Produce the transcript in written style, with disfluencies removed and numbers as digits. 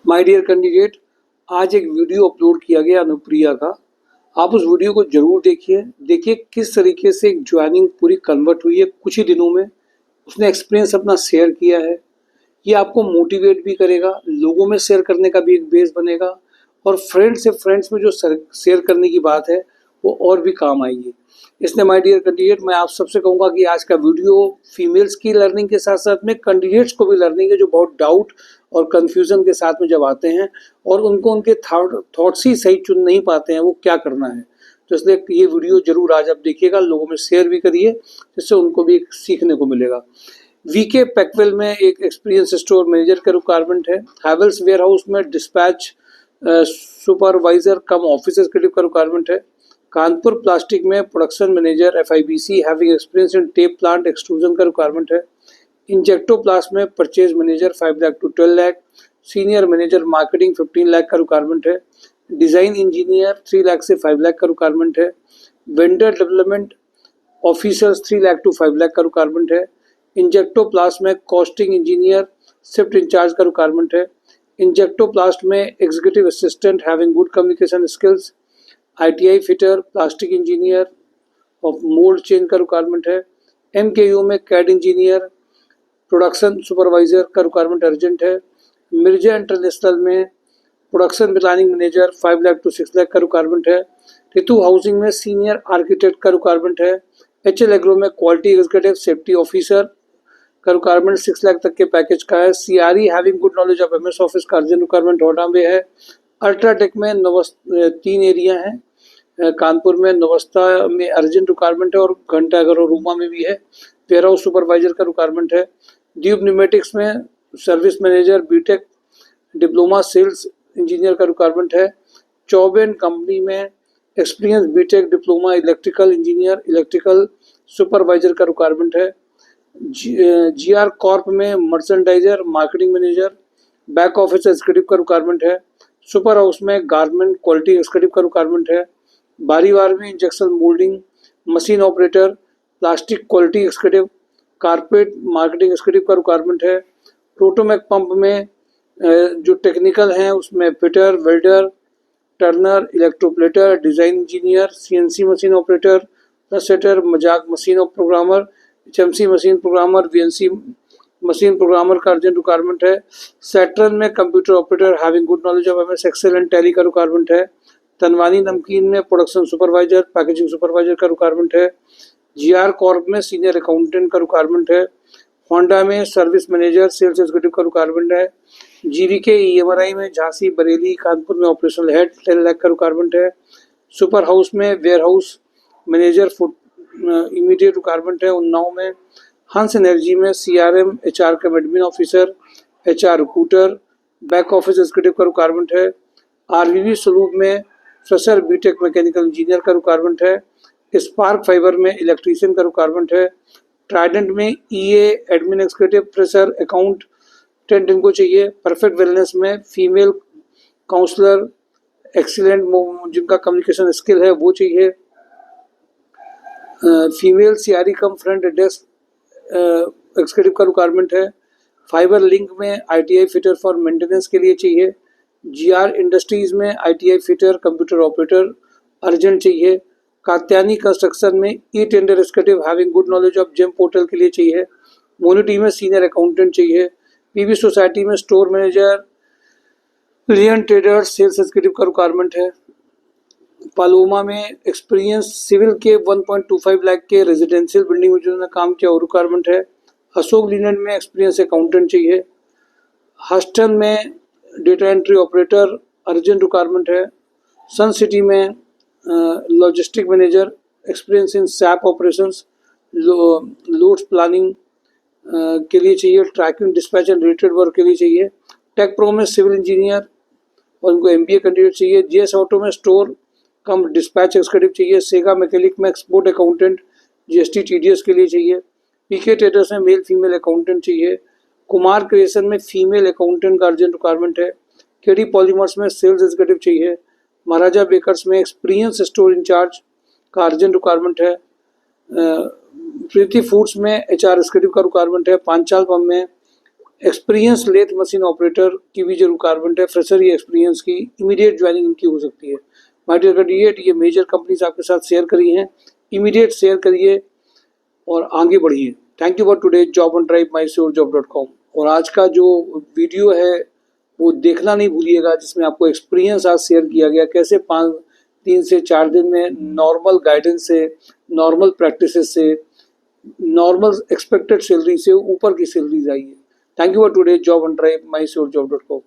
My dear candidate, आज एक video upload किया गया अनुप्रिया का। आप उस वीडियो को जरूर देखिए किस तरीके से एक ज्वाइनिंग पूरी कन्वर्ट हुई है कुछ ही दिनों में। उसने एक्सपीरियंस अपना शेयर किया है। ये आपको मोटिवेट भी करेगा, लोगों में शेयर करने का भी एक बेस बनेगा और फ्रेंड से फ्रेंड्स में जो शेयर करने की बात है वो और भी काम आएगी। इसलिए माय डियर कैंडिडेट, मैं आप सबसे कहूँगा कि आज का वीडियो फीमेल्स की लर्निंग के साथ साथ में कैंडिडेट्स को भी लर्निंग है, जो बहुत डाउट और कंफ्यूजन के साथ में जब आते हैं और उनको उनके थॉट्स ही सही चुन नहीं पाते हैं वो क्या करना है। तो इसलिए ये वीडियो जरूर आज आप देखिएगा, लोगों में शेयर भी करिए, जिससे उनको भी एक सीखने को मिलेगा। वीके पैकवेल में एक एक्सपीरियंस स्टोर मैनेजर का रिक्वायरमेंट है। हैवेल्स वेयर हाउस में dispatch supervisor cum office executive का रिक्वायरमेंट है। कानपुर प्लास्टिक में production manager FIBC having experience in tape plant extrusion का रिक्वायरमेंट है। इंजेक्टो प्लास में purchase manager 5 lakh to 12 lakh, senior manager marketing 15 lakh का रिक्वायरमेंट है। डिज़ाइन इंजीनियर 3 लाख से 5 लाख का रिक्वायरमेंट है। Vendor development officers 3 lakh to 5 lakh का रिक्वायरमेंट है। इंजेक्टो प्लास में कॉस्टिंग इंजीनियर शिफ्ट इंचार्ज का रिक्वायरमेंट है। इंजेक्टो प्लास्ट में executive assistant having good communication skills. ITI fitter plastic engineer of mould chain का रिक्वायरमेंट है। MKU में कैड इंजीनियर प्रोडक्शन सुपरवाइजर का रिक्वायरमेंट अर्जेंट है। मिर्जा इंटरनेशनल में production planning manager 5 lakh to 6 lakh का रिक्वायरमेंट है। रितु हाउसिंग में सीनियर आर्किटेक्ट का रिक्वायरमेंट है। HL एग्रो में क्वालिटी एग्जीक्यूटिव सेफ्टी ऑफिसर का रिक्वायरमेंट 6 लाख तक के पैकेज का है। CRE having good knowledge of MS office का अर्जेंट रिक्वायरमेंट होना में है। अल्ट्राटेक में 3 एरिया हैं। कानपुर में नवस्था में अर्जेंट रिक्वायरमेंट है और घंटाघर और रूमा में भी है। वेयर हाउस सुपरवाइजर का रिक्वायरमेंट है। ड्यूब न्यूमेटिक्स में service manager BTech diploma sales engineer का रिक्वायरमेंट है। चौबे कंपनी में experience BTech diploma electrical engineer electrical supervisor का रिक्वायरमेंट है। GR कॉर्प में merchandiser marketing manager back office executive का रिक्वायरमेंट है। सुपर हाउस में गारमेंट क्वालिटी एग्जीक्यूटिव का रिक्वायरमेंट है। बारीवार में injection moulding machine operator plastic quality executive carpet marketing executive का रिक्वायरमेंट है। प्रोटोमैक पंप में जो टेक्निकल हैं उसमें fitter welder turner electroplater design engineer CNC machine operator setter मजाक machine of programmer HMC machine programmer VNC machine programmer का urgent requirement है। सैटर्न में computer operator having good knowledge of MS excel and tally का requirement है। तनवानी नमकीन में production supervisor packaging supervisor का requirement है। GR corp में सीनियर अकाउंटेंट का रिक्वायरमेंट है। होंडा में सर्विस मैनेजर सेल्स एग्जीक्यूटिव का रिक्वायरमेंट है। GVK EMRI में झांसी बरेली कानपुर में ऑपरेशनल हेड 10 लाख का रिक्वायरमेंट है। सुपर हाउस में warehouse manager immediate requirement है। उन्नाव में हंस एनर्जी में CRM HR का admin officer HR recruiter back office executive का रिक्वायरमेंट है। RVV स्वरूप में फ्रेशर बीटेक मैकेनिकल इंजीनियर का रिक्वायरमेंट है। स्पार्क फाइबर में इलेक्ट्रीशियन का रिक्वायरमेंट है। ट्राइडेंट में EA admin executive fresher accountant इनको चाहिए। परफेक्ट वेलनेस में फीमेल काउंसलर एक्सीलेंट जिनका कम्युनिकेशन स्किल है वो चाहिए। Female CRE cum front desk executive का रिक्वायरमेंट है। फाइबर लिंक में ITI फिटर फॉर मेंटेनेंस के लिए चाहिए। GR इंडस्ट्रीज में ITI fitter computer operator urgent चाहिए। कात्यानी कंस्ट्रक्शन में tender executive having good knowledge of GeM portal के लिए चाहिए। मोनिटी में सीनियर अकाउंटेंट चाहिए। PV सोसाइटी में स्टोर मैनेजर लियन ट्रेडर्स सेल्स एग्जीक्यूटिव का रिक्वायरमेंट है। पालोमा में एक्सपीरियंस सिविल के 1.25 लाख के रेजिडेंशियल बिल्डिंग में जिन्होंने काम किया वो रिक्वायरमेंट है। अशोक लीलैंड में एक्सपीरियंस अकाउंटेंट चाहिए। हस्टन में data entry operator urgent requirement है। सन सिटी में logistic manager experience in SAP operations loads planning के लिए चाहिए। Tracking dispatch and related work के लिए चाहिए। टेक प्रो में सिविल इंजीनियर और उनको MBA कैंडिडेट चाहिए। GS ऑटो में स्टोर कम डिस्पैच एग्जीक्यूटिव चाहिए। सेगा मैकेनिक में एक्सपोर्ट अकाउंटेंट GST TDS के लिए चाहिए। PK ट्रेडर्स में मेल फीमेल अकाउंटेंट चाहिए। कुमार क्रिएशन में फीमेल अकाउंटेंट का अर्जेंट रिक्वायरमेंट है। KD पॉलीमर्स में सेल्स एग्जीक्यूटिव चाहिए। महाराजा बेकर्स में एक्सपीरियंस स्टोर इंचार्ज का अर्जेंट रिक्वायरमेंट है। प्रीति फूड्स में HR एग्जीक्यूटिव का रिक्वायरमेंट है। पांचाल पंप में एक्सपीरियंस लेथ मशीन ऑपरेटर की भी जो रिक्वायरमेंट है, फ्रेशर या एक्सपीरियंस की, इमीडिएट ज्वाइनिंग इनकी हो सकती है। माय डियर कैंडिडेट, ये मेजर कंपनीज आपके साथ शेयर करी हैं, इमीडिएट शेयर करिए और आगे बढ़िए। Thank you for today. Job on drive mysurejob.com। और आज का जो वीडियो है वो देखना नहीं भूलिएगा, जिसमें आपको एक्सपीरियंस आज शेयर किया गया, कैसे 3 से 4 दिन में नॉर्मल गाइडेंस से, नॉर्मल प्रैक्टिसेस से, नॉर्मल एक्सपेक्टेड सैलरी से ऊपर की सैलरीज आई है। Thank you for today. Job on drive mysurejob.com।